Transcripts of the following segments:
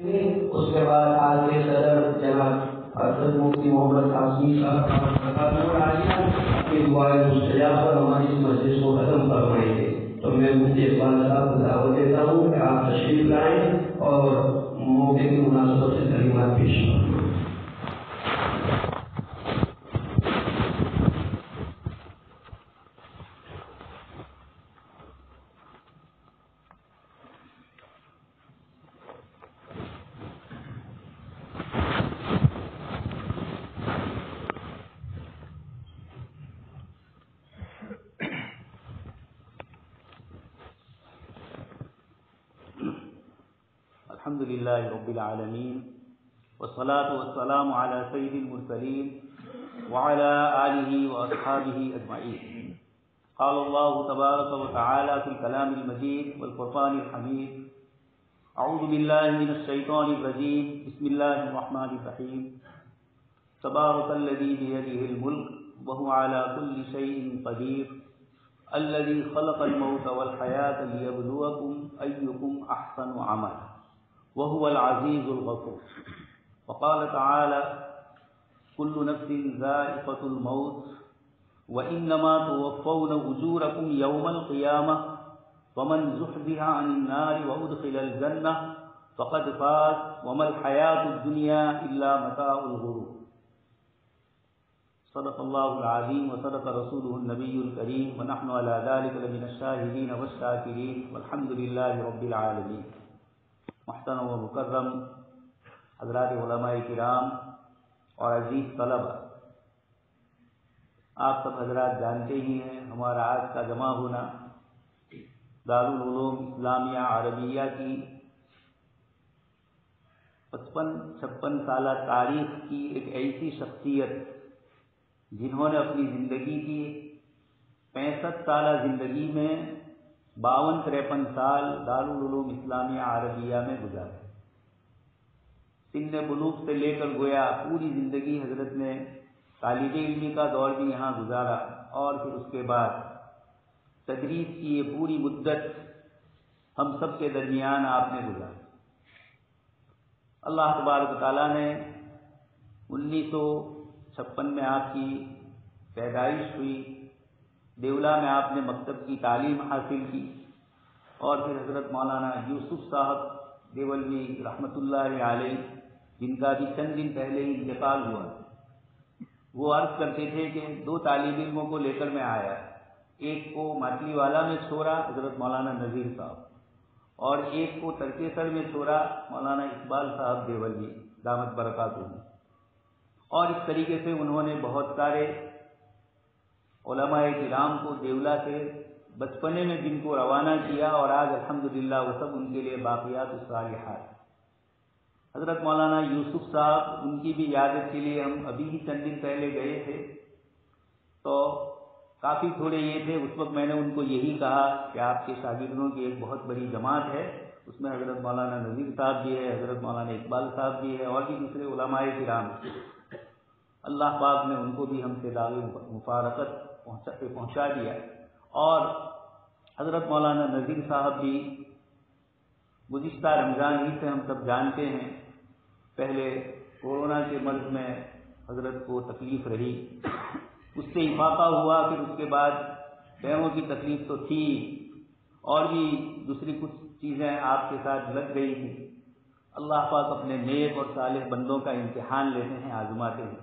اس کے بعد آج کے صدر جناب حضرت مفتی محمد قاسمی صاحب اپنی دعائیں مستجاب پر ہماری اس مجلس کو ختم فرمائیں گے. تو میں مفتی اقبال صاحب کو دعوت دیتا ہوں کہ آپ تشریف لائیں اور موقع کی مناسبت سے کلمات پیش کریں. الحمد للہ رب العالمین والصلاة والسلام علی سید المرسلین وعلی آلہ واصحابہ اجمعین. قال اللہ تبارک وتعالی فی الکلام المجید والفرقان الحمید. اعوذ باللہ من الشیطان الرجیم. بسم اللہ الرحمن الرحیم. تبارک الذی بیدہ الملک وہو علی کل شیء قدیر. الذی خلق الموت والحیاة لیبلوکم ایکم احسن عملا وهو العزيز الغفور. وقال تعالى كل نفس ذائقة الموت وإنما توفون أجوركم يوم القيامة ومن زحزح عن النار وأدخل الجنة فقد فاز وما الحياة الدنيا إلا متاع الغرور. صدق الله العظيم وصدق رسوله النبي الكريم ونحن على ذلك لمن الشاهدين والشاكرين والحمد لله رب العالمين. محترم و مکرم حضرات علماء کرام اور عزیز طلبہ، آپ سب حضرات جانتے ہی ہیں ہمارا آج کا جمع ہونا دارالعلوم اسلامیہ عربیہ کی 55-56 سالہ تاریخ کی ایک ایسی شخصیت جنہوں نے اپنی زندگی کی 65 سالہ زندگی میں 52-53 سال دارالعلوم اسلامیہ عربیہ میں گزارے. سن بلوغ سے لے کر گویا پوری زندگی حضرت نے طالب علمی کا دور بھی یہاں گزارا اور پھر اس کے بعد تدریس کی یہ پوری مدت ہم سب کے درمیان آپ نے گزاری. اللہ تبارک و تعالیٰ نے 1956 میں آپ کی پیدائش ہوئی. دیولا میں آپ نے مکتب کی تعلیم حاصل کی اور پھر حضرت مولانا یوسف صاحب دیولوی رحمۃ اللہ علیہ جن کا بھی چند دن پہلے ہی انتقال ہوا، وہ عرض کرتے تھے کہ 2 طالب علموں کو لے کر میں آیا. ایک کو ماٹلی والا میں چھوڑا حضرت مولانا نذیر صاحب اور ایک کو ترکیسر میں چھوڑا مولانا اقبال صاحب دیولوی دامت برکاتہ. اور اس طریقے سے انہوں نے بہت سارے علماء کرام کو دیولا سے بچپنے میں جن کو روانہ کیا اور آج الحمدللہ وہ سب ان کے لیے باقیات الصالحات. حضرت مولانا یوسف صاحب ان کی بھی عیادت کے لیے ہم ابھی ہی چند دن پہلے گئے تھے تو کافی تھوڑے یہ تھے. اس وقت میں نے ان کو یہی کہا کہ آپ کے شاگردوں کی ایک بہت بڑی جماعت ہے، اس میں حضرت مولانا نذیر صاحب بھی ہے، حضرت مولانا اقبال صاحب بھی ہے اور بھی دوسرے علماء کرام. اللہ پاک نے ان کو بھی ہم سے دعوی مفارقت پہنچا دیا. اور حضرت مولانا نذیر صاحب بھی گزشتہ رمضان ہی سے ہم سب جانتے ہیں پہلے کورونا کے مرض میں حضرت کو تکلیف رہی، اس سے افاقہ ہوا، پھر اس کے بعد پیروں کی تکلیف تو تھی اور بھی دوسری کچھ چیزیں آپ کے ساتھ لگ گئی تھیں. اللہ پاک اپنے نیک اور صالح بندوں کا امتحان لیتے ہیں، آزماتے ہیں.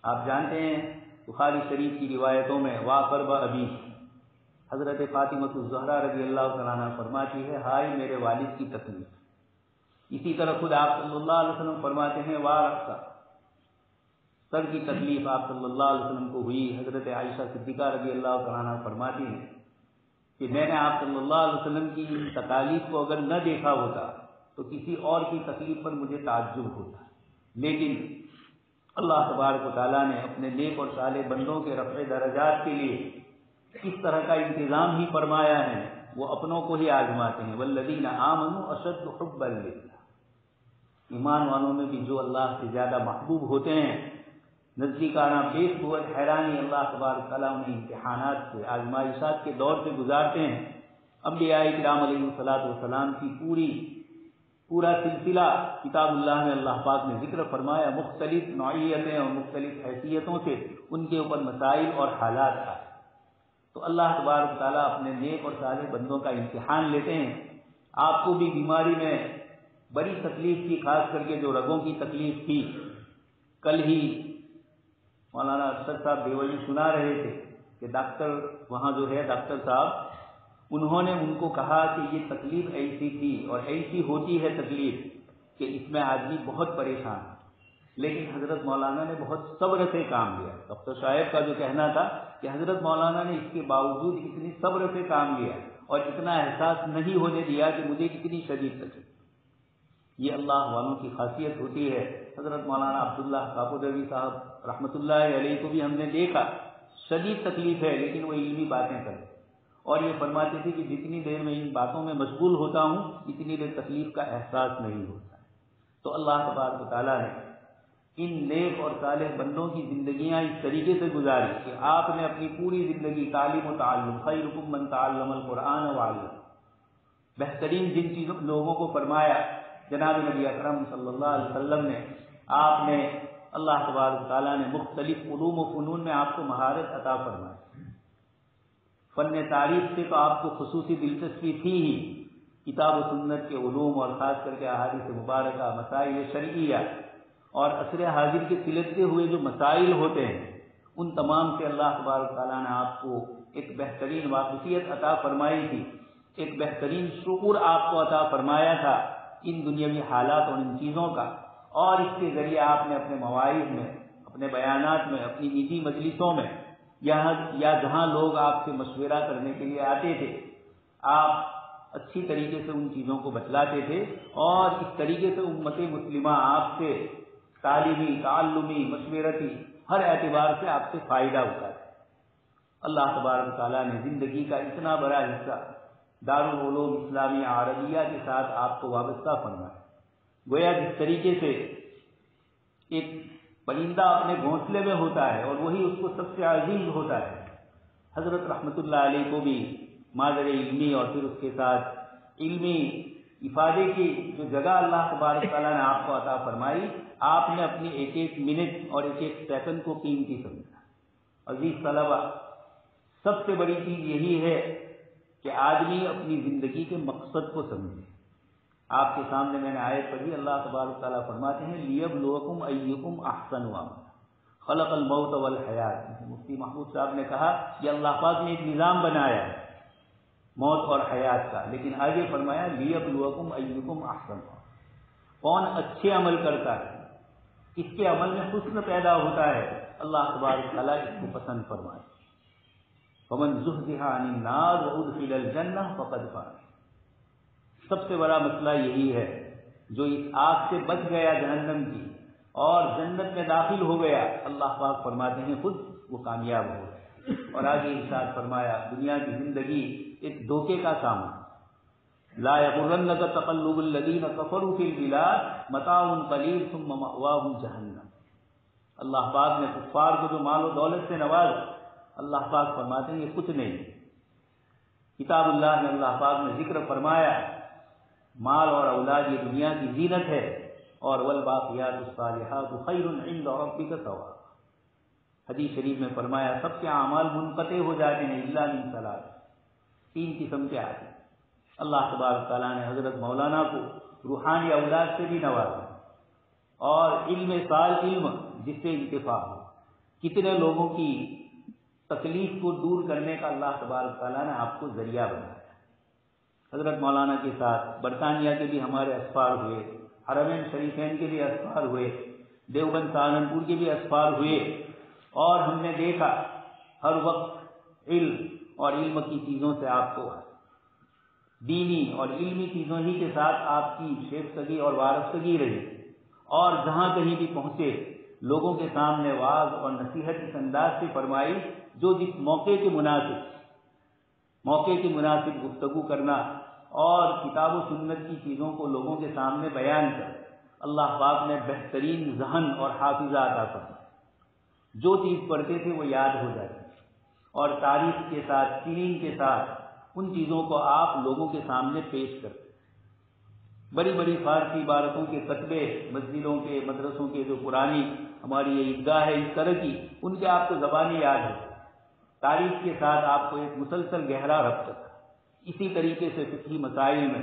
آپ جانتے ہیں بخاری شریف کی روایتوں میں واقرب ابی حضرت فاطمۃ الزہرا رضی اللہ تعالیٰ عنہ فرماتی ہے ہائے میرے والد کی تکلیف. اسی طرح خود آپ صلی اللہ علیہ وسلم فرماتے ہیں وارثہ سر کی تکلیف آپ صلی اللہ علیہ وسلم کو ہوئی. حضرت عائشہ صدیقہ رضی اللہ تعالیٰ عنہ فرماتی ہیں کہ میں نے آپ صلی اللہ علیہ وسلم کی ان تکالیف کو اگر نہ دیکھا ہوتا تو کسی اور کی تکلیف پر مجھے تعجب ہوتا، لیکن اللہ تبارک و تعالیٰ نے اپنے نیک اور صالح بندوں کے رفع درجات کے لیے اس طرح کا انتظام ہی فرمایا ہے. وہ اپنوں کو ہی آزماتے ہیں. والذین آمنوا اشد حبا للہ، ایمان والوں میں بھی جو اللہ سے زیادہ محبوب ہوتے ہیں نزدیکانہ پیش قوت حیرانی اللہ تبارک تعالیٰ انہیں امتحانات سے آزمائشات کے دور سے گزارتے ہیں. انبیاء کرام علیہ الصلوۃ والسلام کی پوری پورا سلسلہ کتاب اللہ میں اللہ پاک نے ذکر فرمایا، مختلف نوعیتیں اور مختلف حیثیتوں سے ان کے اوپر مسائل اور حالات آئے۔ تو اللہ تبارک و تعالیٰ اپنے نیک اور صالح بندوں کا امتحان لیتے ہیں۔ آپ کو بھی بیماری میں بڑی تکلیف تھی، خاص کر کے جو رگوں کی تکلیف تھی۔ کل ہی مولانا ارشد صاحب دیولی سنا رہے تھے کہ ڈاکٹر وہاں جو ہے ڈاکٹر صاحب، انہوں نے ان کو کہا کہ یہ تکلیف ایسی تھی اور ایسی ہوتی ہے تکلیف کہ اس میں آدمی بہت پریشان ہے، لیکن حضرت مولانا نے بہت صبر سے کام لیا۔ ڈاکٹر صاحب کا جو کہنا تھا کہ حضرت مولانا نے اس کے باوجود اتنی صبر سے کام لیا اور اتنا احساس نہیں ہونے دیا کہ مجھے کتنی شدید تکلیف۔ یہ اللہ والوں کی خاصیت ہوتی ہے۔ حضرت مولانا عبداللہ کاپودوی صاحب رحمۃ اللہ علیہ کو بھی ہم نے دیکھا، شدید تکلیف ہے لیکن وہ علمی باتیں کرتے اور یہ فرماتے تھے کہ جتنی دیر میں ان باتوں میں مشغول ہوتا ہوں اتنی دیر تکلیف کا احساس نہیں ہوتا ہے۔ تو اللہ تبارک و تعالیٰ نے ان نیک اور صالح بندوں کی زندگیاں اس طریقے سے گزاری کہ آپ نے اپنی پوری زندگی تعلیم و تعلم، خیرکم من تعلم القرآن وعلم، بہترین جن چیزوں لوگوں کو فرمایا جناب نبی اکرم صلی اللہ علیہ وسلم نے، آپ نے اللہ تبارک و تعالیٰ نے مختلف علوم و فنون میں آپ کو مہارت عطا فرمائی۔ فن تعریف سے تو آپ کو خصوصی دلچسپی تھی ہی، کتاب و سنت کے علوم اور خاص کر کے احادیث مبارکہ، مسائل شرعیہ اور عصر حاضر کے سلسلے ہوئے جو مسائل ہوتے ہیں ان تمام سے اللہ تبارک تعالیٰ نے آپ کو ایک بہترین واقفیت عطا فرمائی تھی، ایک بہترین شعور آپ کو عطا فرمایا تھا ان دنیاوی حالات اور ان چیزوں کا، اور اس کے ذریعے آپ نے اپنے مواعظ میں، اپنے بیانات میں، اپنی نجی مجلسوں میں یا جہاں لوگ آپ سے مشورہ کرنے کے لیے آتے تھے، آپ اچھی طریقے سے ان چیزوں کو بتلاتے تھے اور اس طریقے سے امت مسلمہ آپ سے تعلیمی، تعلمی، مشورتی ہر اعتبار سے آپ سے فائدہ اٹھاتے۔ اللہ تبارک تعالیٰ نے زندگی کا اتنا بڑا حصہ دارالعلوم اسلامیہ عربیہ کے ساتھ آپ کو وابستہ فرمایا۔ گویا جس طریقے سے ایک پرندہ اپنے گھونسلے میں ہوتا ہے اور وہی اس کو سب سے عزیز ہوتا ہے، حضرت رحمۃ اللہ علیہ کو بھی مادر علمی اور پھر اس کے ساتھ علمی افادے کی جو جگہ اللہ تبارک تعالیٰ نے آپ کو عطا فرمائی، آپ نے اپنی ایک ایک منٹ اور ایک ایک سیکنڈ کو قیمتی سمجھا۔ عزیز طلبہ، سب سے بڑی چیز یہی ہے کہ آدمی اپنی زندگی کے مقصد کو سمجھے۔ آپ کے سامنے میں نے آیت پڑھی، اللہ تبارک تعالیٰ فرماتے ہیں لیبلوکم ایکم احسن عملا، خلق الموت والحیات۔ مفتی محمود صاحب نے کہا کہ اللہ پاک نے ایک نظام بنایا ہے موت اور حیات کا، لیکن آگے فرمایا لیبلوکم ایکم احسن عملا، کون اچھے عمل کرتا ہے، اس کے عمل میں حسن پیدا ہوتا ہے، اللہ تبارک تعالیٰ اس کو پسند فرمائے۔ فمن زحزح عن النار وادخل الجنہ فقد فاز۔ سب سے بڑا مسئلہ یہی ہے، جو اس آگ سے بچ گیا جہنم کی اور جنت میں داخل ہو گیا، اللہ پاک فرماتے ہیں خود وہ کامیاب ہو گیا۔ اور آگے ارشاد فرمایا دنیا کی زندگی ایک دھوکے کا سامان، لا یغرنک تقلب الذین کفروا فی البلاد متاع قلیل ثم مأواہم جہنم۔ اللہ پاک نے کفار کو جو مال و دولت سے نواز، اللہ پاک فرماتے ہیں یہ کچھ نہیں۔ کتاب اللہ میں اللہ پاک نے ذکر فرمایا مال اور اولاد یہ دنیا کی زینت ہے، اور والباقیات الصالحات خیر عند ربک ثوابا۔ حدیث شریف میں فرمایا سب کے اعمال منقطع ہو جاتے ہیں الا من ثلاث، تین قسم کے آتے ہیں۔ اللہ تبارک تعالیٰ نے حضرت مولانا کو روحانی اولاد سے بھی نوازا اور علم سال علم جس سے انتفاع ہو، کتنے لوگوں کی تکلیف کو دور کرنے کا اللہ تبارک تعالیٰ نے آپ کو ذریعہ بنایا۔ حضرت مولانا کے ساتھ برطانیہ کے بھی ہمارے اسفار ہوئے، حرمین شریفین کے بھی اسفار ہوئے، دیوبند سہارنپور کے بھی اسفار ہوئے، اور ہم نے دیکھا ہر وقت علم اور علم کی چیزوں سے آپ کو دینی اور علمی چیزوں ہی کے ساتھ آپ کی شیفتگی اور وارفتگی رہی، اور جہاں کہیں بھی پہنچے لوگوں کے سامنے واعظ اور نصیحت اس انداز سے فرمائی جو جس موقع کے مناسب گفتگو کرنا اور کتاب و سنت کی چیزوں کو لوگوں کے سامنے بیان کر اللہ پاک نے بہترین ذہن اور حافظہ عطا فرمایا۔ جو چیز پڑھتے تھے وہ یاد ہو جاتی اور تاریخ کے ساتھ، سنین کے ساتھ ان چیزوں کو آپ لوگوں کے سامنے پیش کرتے۔ بڑی بڑی فارسی عبارتوں کے کتبے، مسجدوں کے، مدرسوں کے جو پرانی ہماری یہ عیدگاہ ہے اس طرح کی، ان کے آپ کو زبانی یاد ہے، تاریخ کے ساتھ آپ کو ایک مسلسل گہرا ربط ہے۔ اسی طریقے سے فقہی مسائل میں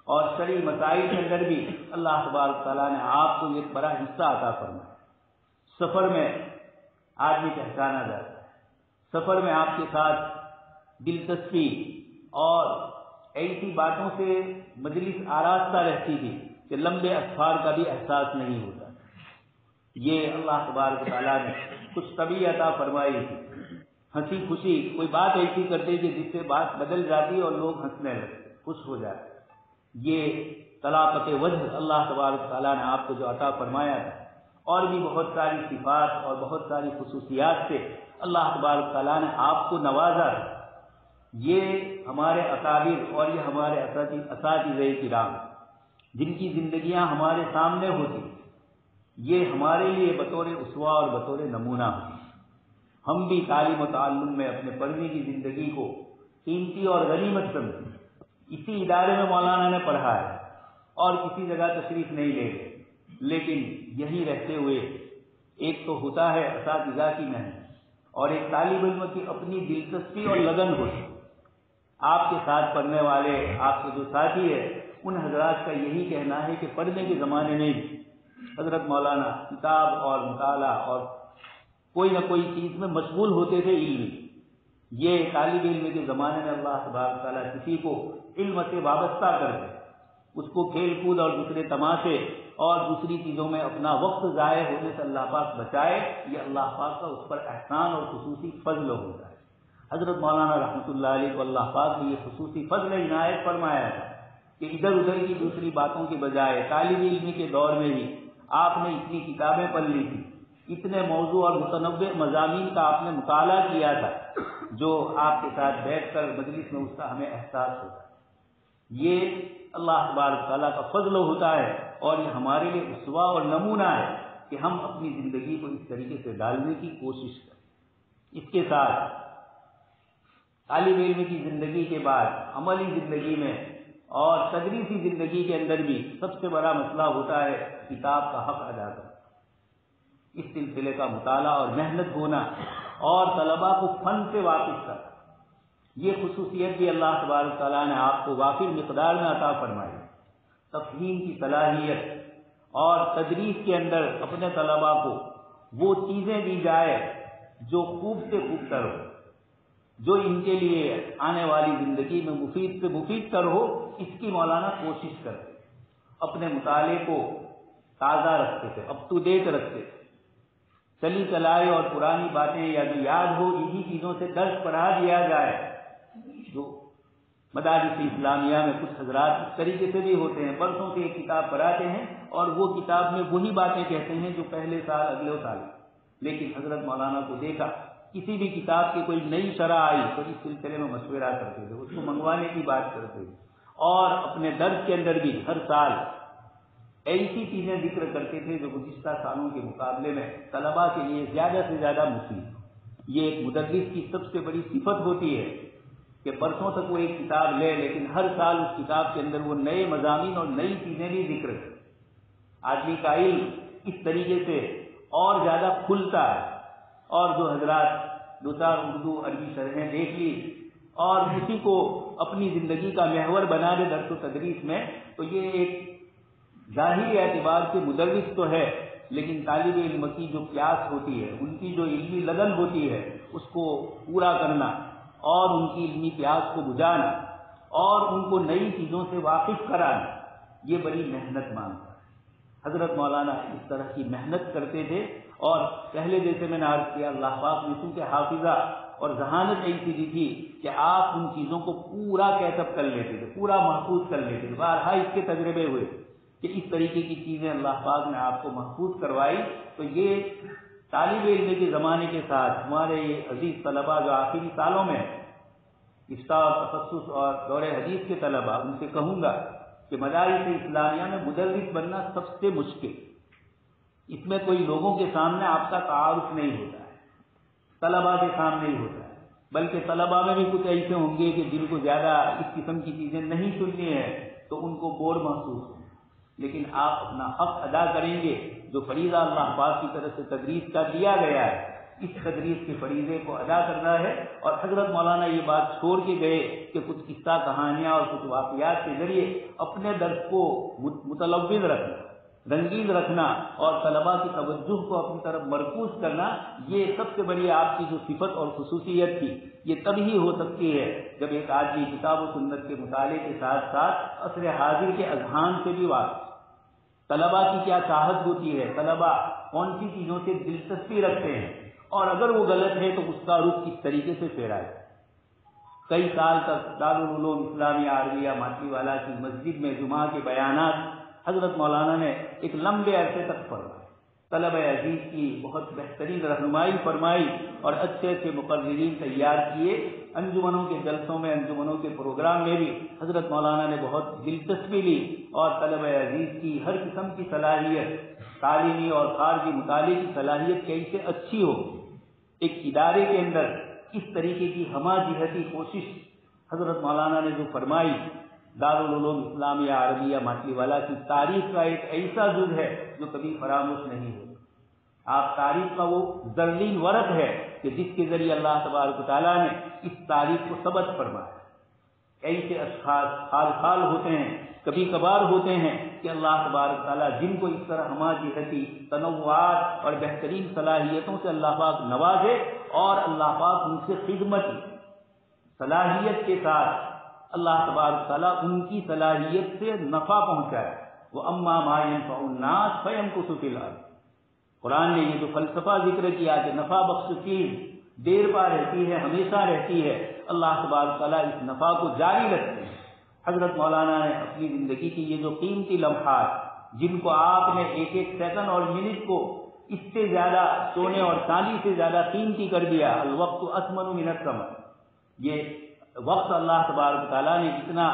اور شرعی مسائل کے اندر بھی اللہ تبارک تعالیٰ نے آپ کو ایک بڑا حصہ عطا فرمایا۔ سفر میں آدمی پہچانا جاتا ہے، سفر میں آپ کے ساتھ دلچسپی اور ایسی باتوں سے مجلس آراستہ رہتی تھی کہ لمبے اسفار کا بھی احساس نہیں ہوتا۔ یہ اللہ تبارک تعالیٰ نے کچھ طبیعت عطا فرمائی تھی، ہنسی خوشی، کوئی بات ایسی کرتے کہ جس سے بات بدل جاتی اور لوگ ہنسنے لگتے، خوش ہو جاتے۔ یہ طلاقت وجہ اللہ تبارک تعالیٰ نے آپ کو جو عطا فرمایا ہے، اور بھی بہت ساری صفات اور بہت ساری خصوصیات سے اللہ تبارک تعالیٰ نے آپ کو نوازا ہے۔ یہ ہمارے اکابر اور یہ ہمارے اساتذہ کرام جن کی زندگیاں ہمارے سامنے ہوتی، یہ ہمارے لیے بطور اسوہ اور بطور نمونہ ہوتی۔ ہم بھی تعلیم و تعلم میں اپنے پڑھنے کی زندگی کو قیمتی اور غنیمت سمجھیں۔ اسی ادارے میں مولانا نے پڑھا ہے اور کسی جگہ تشریف نہیں لے گئے، لیکن یہیں رہتے ہوئے ایک تو ہوتا ہے اساتذہ کی محنت اور ایک طالب علم کی اپنی دلچسپی اور لگن ہوتی۔ آپ کے ساتھ پڑھنے والے، آپ کے جو ساتھی ہیں، ان حضرات کا یہی کہنا ہے کہ پڑھنے کے زمانے میں حضرت مولانا کتاب اور مطالعہ اور کوئی نہ کوئی چیز میں مشغول ہوتے تھے علم۔ یہ طالب علم کے زمانے میں اللہ تبارک تعالیٰ کسی کو علم سے وابستہ کر دے، اس کو کھیل کود اور دوسرے تماشے اور دوسری چیزوں میں اپنا وقت ضائع ہونے سے اللہ پاک بچائے، یہ اللہ پاک کا اس پر احسان اور خصوصی فضل ہوتا ہے۔ حضرت مولانا رحمۃ اللہ علیہ کو اللہ پاک نے یہ خصوصی فضل عنایت فرمایا ہے کہ ادھر ادھر کی دوسری باتوں کے بجائے طالب علم کے دور میں ہی آپ نے اتنی کتابیں پڑھ لی تھی، اتنے موضوع اور متنوع مضامین کا آپ نے مطالعہ کیا تھا، جو آپ کے ساتھ بیٹھ کر مجلس میں اس کا ہمیں احساس ہوتا ہے۔ یہ اللہ تبارک تعالیٰ کا فضل ہوتا ہے اور یہ ہمارے لیے اسوہ اور نمونہ ہے کہ ہم اپنی زندگی کو اس طریقے سے ڈالنے کی کوشش کریں۔ اس کے ساتھ طالب علم کی زندگی کے بعد عملی زندگی میں اور تدریسی زندگی کے اندر بھی سب سے بڑا مسئلہ ہوتا ہے کتاب کا حق ادا کرنا۔ اس سلسلے کا مطالعہ اور محنت ہونا اور طلباء کو فن سے واقف کرنا، یہ خصوصیت بھی اللہ تبارک تعالیٰ نے آپ کو وافر مقدار میں عطا فرمائی۔ تفہیم کی صلاحیت اور تدریس کے اندر اپنے طلباء کو وہ چیزیں دی جائے جو خوب سے خوب تر ہو، جو ان کے لیے آنے والی زندگی میں مفید سے مفید تر ہو، اس کی مولانا کوشش کرتے، اپنے مطالعے کو تازہ رکھتے تھے، اپ ٹو ڈیٹ رکھتے تھے، چلی چلائی اور پرانی باتیں یا جو یاد ہو انہی چیزوں سے درس پڑھا دیا جائے۔ جو مدارس اسلامیہ میں کچھ حضرات اس طریقے سے بھی ہوتے ہیں، برسوں سے ایک کتاب پڑھاتے ہیں اور وہ کتاب میں وہی باتیں کہتے ہیں جو پہلے سال اگلے سال، لیکن حضرت مولانا کو دیکھا کسی بھی کتاب کی کوئی نئی شرح آئی تو اس سلسلے میں مشورہ کرتے تھے، اس کو منگوانے کی بات کرتے تھے، اور اپنے درس کے اندر بھی ہر سال ایسی چیزیں ذکر کرتے تھے جو گزشتہ سالوں کے مقابلے میں طلباء کے لیے زیادہ سے زیادہ مفید۔ یہ ایک مدرس کی سب سے بڑی صفت ہوتی ہے کہ برسوں تک وہ ایک کتاب لے لیکن ہر سال اس کتاب کے اندر وہ نئے مضامین اور نئی چیزیں بھی ذکر کرے۔ آدمی کا علم اس طریقے سے اور زیادہ کھلتا ہے، اور جو حضرات دو چار اردو عربی شرحیں دیکھ لی اور اسی کو اپنی زندگی کا محور بنا دے درس و تدریس میں، تو یہ ایک ظاہری اعتبار سے مدرس تو ہے، لیکن طالب علم کی جو پیاس ہوتی ہے، ان کی جو علمی لگن ہوتی ہے، اس کو پورا کرنا اور ان کی علمی پیاس کو بجھانا اور ان کو نئی چیزوں سے واقف کرانا، یہ بڑی محنت مانگتا ہے۔ حضرت مولانا اس طرح کی محنت کرتے تھے، اور پہلے جیسے میں نے عرض کیا، اللہ پاک نے چونکہ حافظہ اور ذہانت ایسی دی تھی کہ آپ ان چیزوں کو پورا کیچ کر لیتے تھے، پورا محفوظ کر لیتے تھے۔ بارہا اس کے تجربے ہوئے کہ اس طریقے کی چیزیں اللہ پاک نے آپ کو محفوظ کروائی۔ تو یہ طالب علم کے زمانے کے ساتھ ہمارے یہ عزیز طلباء جو آخری سالوں میں افتاء اور تخصص اور دور حدیث کے طلباء، ان سے کہوں گا کہ مدارس اسلامیہ میں مدرس بننا سب سے مشکل، اس میں کوئی لوگوں کے سامنے آپ کا تعارف نہیں ہوتا ہے، طلباء کے سامنے ہی ہوتا ہے، بلکہ طلباء میں بھی کچھ ایسے ہوں گے کہ جن کو زیادہ اس قسم کی چیزیں نہیں سننی ہے تو ان کو بور محسوس ہو۔ لیکن آپ اپنا حق ادا کریں گے جو فریضہ اللہ پاک کی طرف سے تدریس کا دیا گیا ہے، اس تدریس کے فریضے کو ادا کرنا ہے۔ اور حضرت مولانا یہ بات چھوڑ کے گئے کہ کچھ قصہ کہانیاں اور کچھ واقعات کے ذریعے اپنے درس کو متلوث رکھنا، رنگین رکھنا اور طلباء کی توجہ کو اپنی طرف مرکوز کرنا، یہ سب سے بڑی آپ کی جو صفت اور خصوصیت تھی، یہ تب ہی ہو سکتی ہے جب ایک آدمی کتاب و سنت کے مطالعے کے ساتھ ساتھ عصر حاضر کے اذہان سے بھی واقف، طلباء کی کیا چاہت ہوتی ہے، طلباء کون سی چیزوں سے دلچسپی رکھتے ہیں، اور اگر وہ غلط ہے تو اس کا رخ کس طریقے سے پھیرا ہے۔ کئی سال تک دارالعلوم اسلامیہ عربیہ ماچھی والا کی مسجد میں جمعہ کے بیانات حضرت مولانا نے ایک لمبے عرصے تک فرمائے، طلبہ عزیز کی بہت بہترین رہنمائی فرمائی اور اچھے اچھے مقررین تیار کیے۔ انجمنوں کے جلسوں میں، انجمنوں کے پروگرام میں بھی حضرت مولانا نے بہت دلچسپی لی اور طلبہ عزیز کی ہر قسم کی صلاحیت، تعلیمی اور خارجی مطالعے کی صلاحیت کیسے اچھی ہو، ایک ادارے کے اندر اس طریقے کی ہمہ جہتی کوشش حضرت مولانا نے جو فرمائی، دارالعلوم اسلامیہ عربیہ ماچھی والا کی تاریخ کا ایک ایسا جز ہے جو کبھی فراموش نہیں ہوگا۔ آپ تاریخ کا وہ زرین ورق ہے کہ جس کے ذریعے اللہ تبارک و تعالیٰ نے اس تاریخ کو ثبت فرمایا۔ ایسے اشخاص خال خال ہوتے ہیں، کبھی کبھار ہوتے ہیں کہ اللہ تبارک و تعالیٰ جن کو اس طرح ہمہ جہتی تنوعات اور بہترین صلاحیتوں سے اللہ پاک نوازے اور اللہ پاک ان سے خدمتی صلاحیت کے ساتھ اللہ تبارک تعالیٰ ان کی صلاحیت سے نفع پہنچائے۔ وَأَمَّا مَا يَنفَعُ النَّاسَ فَيَمْكُثُ فِي الْأَرْضِ، قرآن نے یہ جو فلسفہ ذکر کیا کہ نفع بخش چیز دیر پا رہتی ہے، ہمیشہ رہتی ہے، اللہ تبارک تعالیٰ اس نفع کو جاری رکھتے ہیں۔ حضرت مولانا نے اپنی زندگی کی یہ جو قیمتی لمحات، جن کو آپ نے ایک ایک سیکنڈ اور منٹ کو اس سے زیادہ سونے اور چاندی سے زیادہ قیمتی کر دیا، الوقت اثمن من الثمن، یہ وقت اللہ تبارک تعالیٰ نے اتنا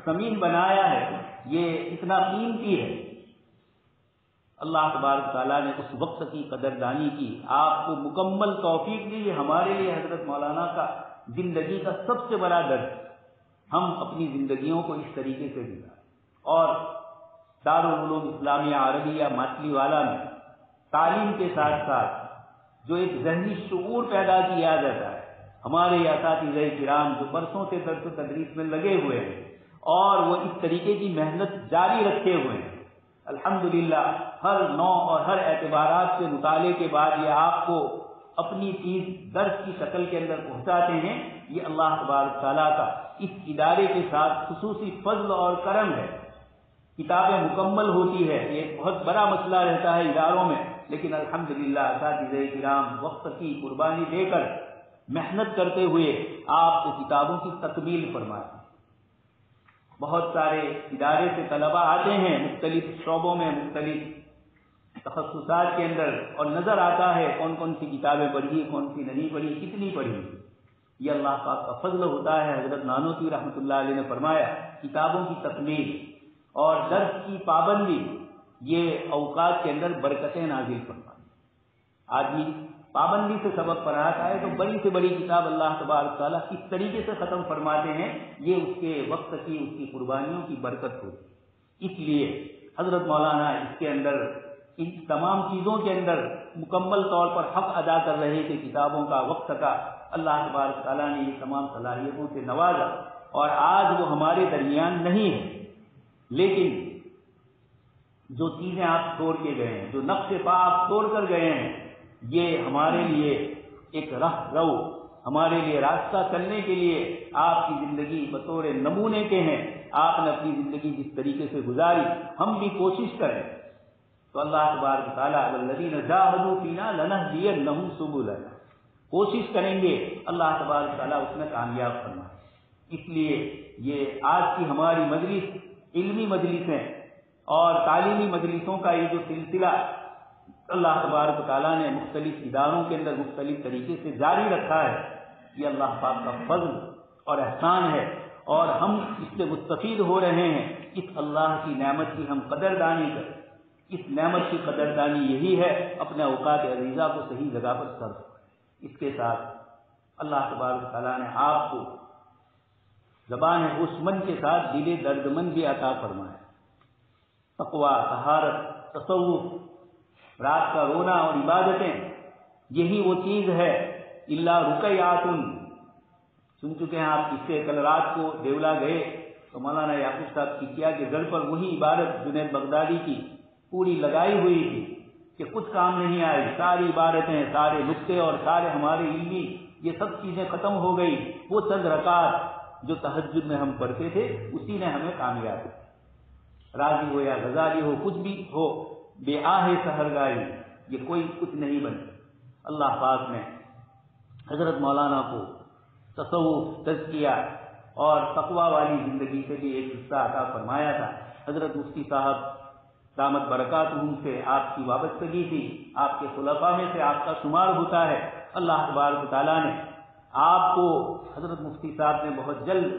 ثمین بنایا ہے، یہ اتنا قیمتی ہے۔ اللہ تبارک تعالیٰ نے اس وقت کی قدردانی کی، آپ کو مکمل توفیق دی۔ یہ ہمارے لیے حضرت مولانا کا زندگی کا سب سے بڑا درس، ہم اپنی زندگیوں کو اس طریقے سے گزاریں۔ اور دارالعلوم اسلامیہ عربیہ ماچھی والا میں تعلیم کے ساتھ ساتھ جو ایک ذہنی شعور پیدا کیا جاتا ہے، ہمارے اساتذہ کرام جو برسوں سے درس و تدریس میں لگے ہوئے ہیں اور وہ اس طریقے کی محنت جاری رکھے ہوئے ہیں، الحمدللہ ہر نوع اور ہر اعتبارات سے مطالعے کے بعد یہ آپ کو اپنی چیز درس کی شکل کے اندر پہنچاتے ہیں، یہ اللہ تبارک تعالیٰ کا اس ادارے کے ساتھ خصوصی فضل اور کرم ہے۔ کتابیں مکمل ہوتی ہے، یہ ایک بہت بڑا مسئلہ رہتا ہے اداروں میں، لیکن الحمدللہ اساتذہ کرام وقت کی قربانی دے کر محنت کرتے ہوئے آپ کو کتابوں کی تکمیل فرماتے ہیں۔ بہت سارے ادارے سے طلباء آتے ہیں مختلف شعبوں میں، مختلف تخصصات کے اندر، اور نظر آتا ہے کون کون سی کتابیں پڑھی، کون سی نہیں پڑھی، کتنی پڑھی۔ یہ اللہ پاک کا فضل ہوتا ہے۔ حضرت نانوتوی رحمۃ اللہ علیہ نے فرمایا کتابوں کی تکمیل اور درس کی پابندی یہ اوقات کے اندر برکتیں نازل فرماتی۔ آدمی پابندی سے سبق پڑھاتا ہے تو بڑی سے بڑی کتاب اللہ تبارک تعالیٰ کس طریقے سے ختم فرماتے ہیں، یہ اس کے وقت کی، اس کی قربانیوں کی برکت ہوتی ہے۔ اس لیے حضرت مولانا اس کے اندر ان تمام چیزوں کے اندر مکمل طور پر حق ادا کر رہے تھے، کتابوں کا، وقت کا۔ اللہ تبارک تعالیٰ نے یہ تمام صلاحیتوں سے نوازا اور آج وہ ہمارے درمیان نہیں ہے، لیکن جو چیزیں آپ چھوڑ کے گئے ہیں، جو نقش پا آپ چھوڑ کر گئے ہیں، یہ ہمارے لیے ایک رو، ہمارے لیے راستہ چلنے کے لیے آپ کی زندگی بطور نمونے کے ہیں۔ آپ نے اپنی زندگی جس طریقے سے گزاری، ہم بھی کوشش کریں تو اللہ تبارک تعالیٰ والذین جاہدوا فینا لنہدینہم سبلنا، کوشش کریں گے اللہ تبارک تعالیٰ اس میں کامیاب فرمائے۔ اس لیے یہ آج کی ہماری مجلس، علمی مجلسیں اور تعلیمی مجلسوں کا یہ جو سلسلہ اللہ تبارک تعالیٰ نے مختلف اداروں کے اندر مختلف طریقے سے جاری رکھا ہے، یہ اللہ پاک کا فضل اور احسان ہے، اور ہم اس سے مستفید ہو رہے ہیں۔ اس اللہ کی نعمت کی ہم قدردانی کریں۔ اس نعمت کی قدردانی یہی ہے اپنے اوقات عزیزہ کو صحیح جگہ پر صرف کریں۔ اس کے ساتھ اللہ تبارک تعالیٰ نے آپ کو زبان ہوشمند کے ساتھ دل دردمند بھی عطا فرمایا۔ تقوی، طہارت، تصوف، رات کا رونا اور عبادتیں، یہی وہ چیز ہے۔ الا رقیات، سن چکے ہیں آپ قصے، کل رات کو دیولا گئے تو مولانا یعقوب صاحب کی کیا کہ گھر پر وہی عبادت جنید بغدادی کی پوری لگائی ہوئی تھی کہ کچھ کام نہیں آئی، ساری عبادتیں، سارے نقطے اور سارے ہمارے علمی یہ سب چیزیں ختم ہو گئی۔ وہ چند رکعت جو تہجد میں ہم پڑھتے تھے اسی نے ہمیں کامیاب کیا۔ راضی ہو یا غزالی ہو، کچھ بھی ہو، بے آہ سحرگاہی، یہ کوئی کچھ نہیں بنے۔ اللہ پاک نے حضرت مولانا کو تصوف، تزکیہ اور تقوی والی زندگی سے بھی ایک حصہ عطا فرمایا تھا۔ حضرت مفتی صاحب دامت برکاتہم سے آپ کی وابستگی تھی، آپ کے خلفاء میں سے آپ کا شمار ہوتا ہے۔ اللہ تبارک و تعالیٰ نے آپ کو، حضرت مفتی صاحب نے بہت جلد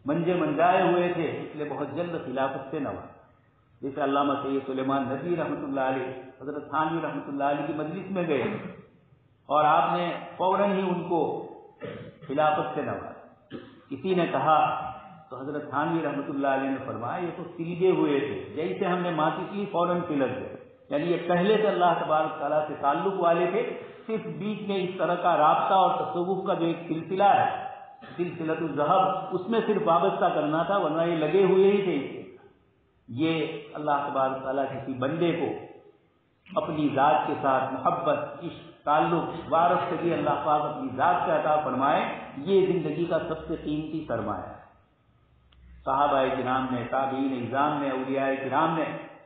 منجے منجائے ہوئے تھے، اس لیے بہت جلد خلافت سے نوازا۔ جیسے علامہ سید سلیمان ندوی رحمۃ اللہ علیہ، حضرت تھانوی رحمۃ اللہ علیہ کی مجلس میں گئے اور آپ نے فوراً ہی ان کو خلافت سے نوازا۔ کسی نے کہا تو حضرت تھانوی رحمۃ اللہ علیہ نے فرمایا یہ تو سلگے ہوئے تھے، جیسے ہم نے ماتی کی فوراً سلگ گئے، یعنی یہ پہلے سے اللہ تبارک تعالیٰ سے تعلق والے تھے، صرف بیچ میں اس طرح کا رابطہ اور تصوف کا جو ایک سلسلہ ہے، سلسلۃ الذہب، اس میں صرف وابستہ کرنا تھا، ورنہ یہ لگے ہوئے ہی تھے۔ یہ اللہ تبارک تعالیٰ کسی بندے کو اپنی ذات کے ساتھ محبت، عشق، تعلق، وابستگی اللہ پاک اپنی ذات سے عطا فرمائے، یہ زندگی کا سب سے قیمتی سرمایہ ہے۔ صحابہ کرام نے، تابعین اعظام نے، اولیاء کرام نے،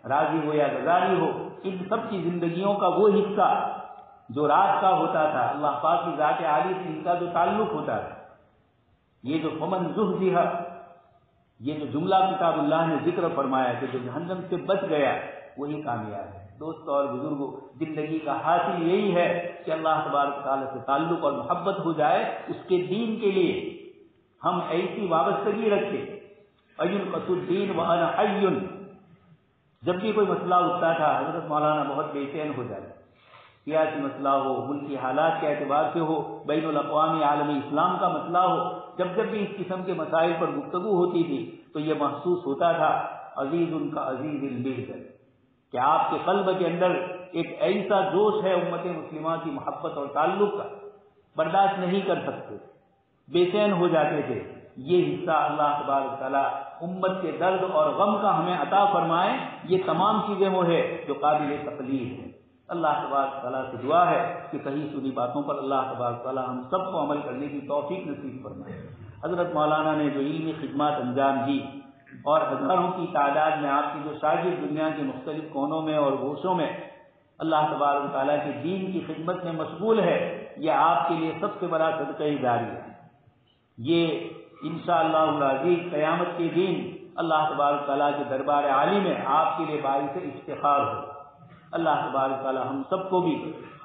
راضی ہو یا غزالی ہو، ان سب کی زندگیوں کا وہ حصہ جو رات کا ہوتا تھا، اللہ پاک کی ذات عالی سے ان کا جو تعلق ہوتا تھا، یہ جو فمن زحزح، یہ جو جملہ کتاب اللہ نے ذکر فرمایا کہ جو جہنم سے بچ گیا وہی کامیاب ہے۔ دوستوں اور بزرگوں، زندگی کا حاصل یہی ہے کہ اللہ تبارک تعالیٰ سے تعلق اور محبت ہو جائے، اس کے دین کے لیے ہم ایسی وابستگی رکھیں۔ اَيُنْقَصُ الدِّينُ وَأَنَا حَيٌّ، جب بھی کوئی مسئلہ اٹھتا تھا حضرت مولانا بہت بے چین ہو جاتے، سیاسی مسئلہ ہو، ملکی حالات کے اعتبار سے ہو، بین الاقوامی عالمی اسلام کا مسئلہ ہو، جب بھی اس قسم کے مسائل پر گفتگو ہوتی تھی تو یہ محسوس ہوتا تھا عزیز ان کا عزیز البرد، کہ آپ کے قلب کے اندر ایک ایسا جوش ہے امت مسلمہ کی محبت اور تعلق کا، برداشت نہیں کر سکتے، بے چین ہو جاتے تھے۔ یہ حصہ اللہ تبارک تعالیٰ امت کے درد اور غم کا ہمیں عطا فرمائے۔ یہ تمام چیزیں وہ ہے جو قابل تقلید ہے۔ اللہ تبارک تعالیٰ سے دعا ہے کہ کہیں سنی باتوں پر اللہ تبارک تعالیٰ ہم سب کو عمل کرنے کی توفیق نصیب فرمائے۔ حضرت مولانا نے جو علمی خدمات انجام دی اور ہزاروں کی تعداد میں آپ کی جو شاگرد دنیا کے مختلف کونوں میں اور گوشوں میں اللہ تبارک تعالیٰ کے دین کی خدمت میں مشغول ہے، یہ آپ کے لیے سب سے بڑا صدقہ جاری ہے۔ یہ انشاءاللہ العزیز قیامت کے دن اللہ تبارک تعالیٰ کے دربار عالی میں آپ کے لیے باعث افتخار ہو۔ اللہ تبارک تعالیٰ ہم سب کو بھی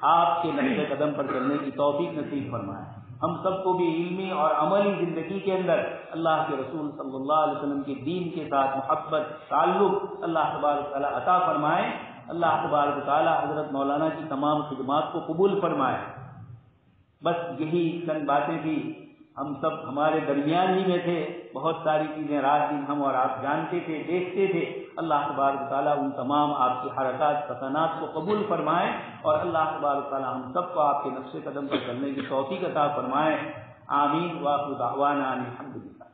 آپ کے نقش قدم پر چلنے کی توفیق نصیب فرمائے، ہم سب کو بھی علمی اور عملی زندگی کے اندر اللہ کے رسول صلی اللہ علیہ وسلم کے دین کے ساتھ محبت، تعلق اللہ تبارک تعالیٰ عطا فرمائے۔ اللہ تبارک تعالیٰ حضرت مولانا کی تمام خدمات کو قبول فرمائے۔ بس یہی چند باتیں تھی، ہم سب ہمارے درمیان ہی میں تھے، بہت ساری چیزیں رات دن ہم اور آپ جانتے تھے، دیکھتے تھے۔ اللہ تبارک تعالیٰ ان تمام آپ کی حرکات، سکنات کو قبول فرمائے اور اللہ تبارک تعالیٰ ہم سب کو آپ کے نقش قدم پر چلنے کی توفیق عطا فرمائے۔ آمین وآخر دعوانا ان الحمدللہ۔